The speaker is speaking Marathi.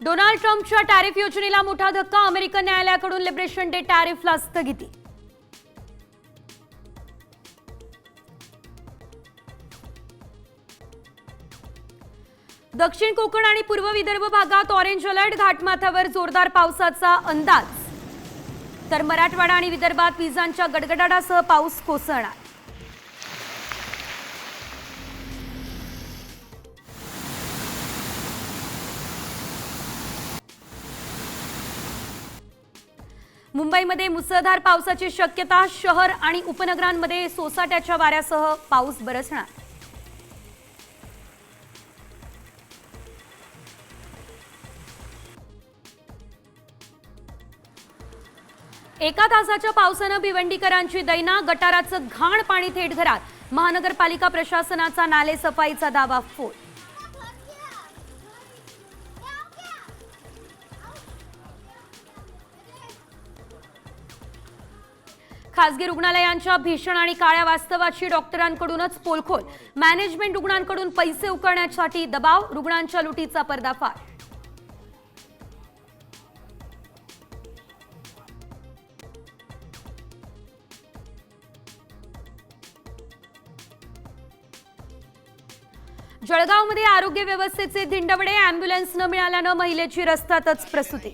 डोनाल्ड ट्रम्पच्या टॅरिफ योजनेला मोठा धक्का. अमेरिकन न्यायालयाकडून लिबरेशन डे टॅरिफला स्थगिती. दक्षिण कोकण आणि पूर्व विदर्भ भागात ऑरेंज अलर्ट. घाटमाथ्यावर जोरदार पावसाचा अंदाज. तर मराठवाडा आणि विदर्भात विजांच्या गडगडाटासह पाऊस कोसळणार. मुंबईमध्ये मुसळधार पावसाची शक्यता. शहर आणि उपनगरांमध्ये सोसाट्याच्या वाऱ्यासह पाऊस बरसणार. एका तासाच्या पावसानं भिवंडीकरांची दैना. गटाराचं घाण पाणी थेट घरात. महानगरपालिका प्रशासनाचा नाले सफाईचा दावा फोल. खासगी रुग्णालयांच्या भीषण आणि काळ्या वास्तवाची डॉक्टरांकडूनच पोलखोल. मॅनेजमेंट रुग्णांकडून पैसे उकळण्यासाठी दबाव. रुग्णांच्या लुटीचा पर्दाफाश. जळगावमध्ये आरोग्य व्यवस्थेचे धिंडवडे. अँब्युलन्स न मिळाल्यानं महिलेची रस्त्यातच प्रसूती.